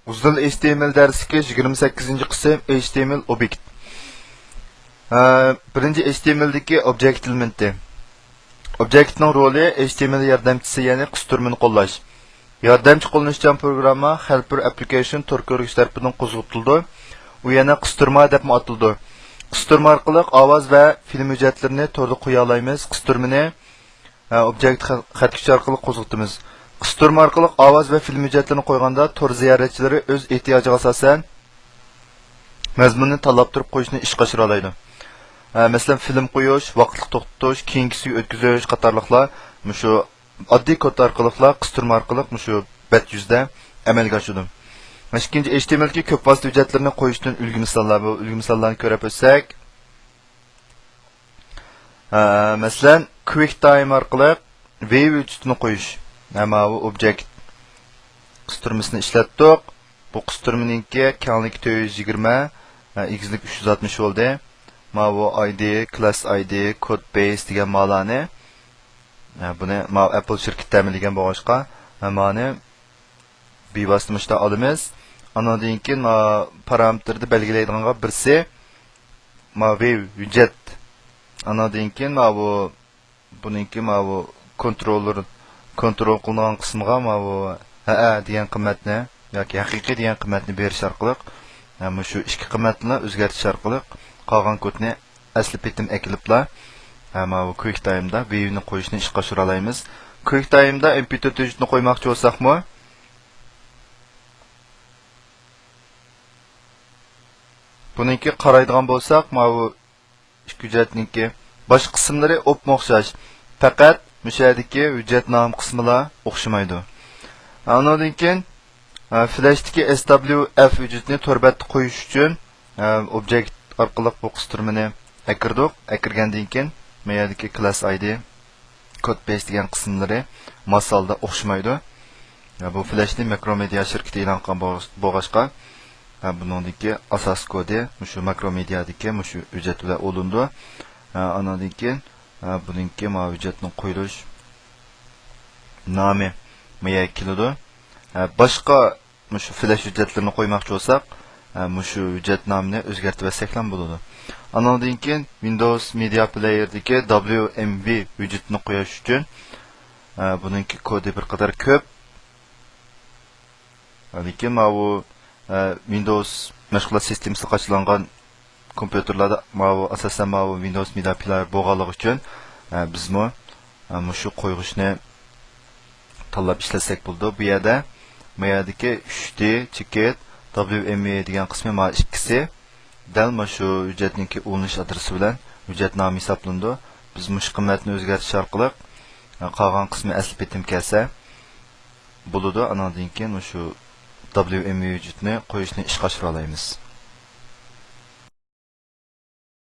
Uzun HTML dersi 28. qism HTML obyekt. Birinci HTML'deki object elementi. Objektning roli HTML yordamchisi, ya'ni qisturmani qo'llash. Yordamchi qo'llanishchan programma helper application tor ko'rgich tarafidan qo'zg'atildi. U yana qisturma deb ataldi. Qisturma orqali ovoz va film hujjatlarini torda qo'ya olamiz. Qisturmani objekt xatkich orqali qo'zg'atamiz. Qisturma orqali ovoz va film hujjatlarini qo'yganda tor ziyoratchilari o'z ehtiyojiga asosan mazmunni tanlab turib qo'yishni ishga oshira oladi. Masalan, film qo'yish, vaqtli to'xtatish, keyingisiga o'tkazish qatorliqlar mushu oddiy kod orqali, qisturma orqali mushu bet yuzda amalga oshadi. Ikkinchi HTMLga ko'p vosita hujjatlarni qo'yishdan ulgu misollar bu. Ulgu misollarni ko'rib o'tsak, masalan, QuickTime orqali wave hujjatini qo'yish. Mana bu object qisturmasini ishlatdik. Bu qisturmaninki kengligi 420, egizlik 360 bo'ldi. Mana ID, class ID, code base degan ma'loni. Buni Apple shirkati ta'minlagan bo'lg'achqa, ma'ni bevosita olamiz. Andan keyin parametrni belgilaydiganga birsi wave hujjat. Andan keyin buningki kontrol qilingan qismiga degan qiymatni yoki haqiqiy degan qiymatni berish orqali shu ikki qiymatni o'zgartirish orqali qolgan kodni asli petim ekilibla bu QuickTime'da wave'ni qo'yishni ishga oshira olamiz. QuickTime'da MP4 hujjatni qo'ymoqchi bo'lsakmi, buningki qaraydigan bo'lsak, bu ikki hujjatningki bosh qismlari o'xshash. Faqat mushadagi hujjat nom qismilar o'xshamaydi. Undan keyin Flash'dagi SWF hujjatni torbatga qo'yish uchun object orqali bu qisturmani akirdik. Akirgandan keyin mayadagi class ID, code base degan qismlari masalda o'xshamaydi. Bu Flash'ni Macromedia shirkati e'lon qilgan bo'lg'achqa, buningki asos kodi shu Macromediadagi shu hujjatlar olindi. Undan keyin buningki hujjatning qo'yilish nomi maya keladi. Boshqa shu flash hujjatlarini qo'ymoqchi bo'lsak, shu hujjat nomini o'zgartirib olsak ham bo'ladi. Andan keyin Windows Media Player'dagi WMV hujjatini qo'yish uchun buningki kodi bir qadar ko'p. Lekin bu Windows mashg'ulot sistemasiga qo'shilgan kompyuterlarda asosan Windows Media Player bo'lganligi uchun bizmo shu qo'yishni tanlab ishlasak bo'ldi. Bu yerda mayadagi 3D cheket WMV degan qismi ikkisi dal shu hujjatningki ulanish adresi bilan hujjat nomi hisoblandi. Biz mush qiymatni o'zgartirish orqali qolgan qismi asli petim kelsa bo'ladi. Andan keyin shu WMV hujjatni qo'yishni ishga oshira olamiz.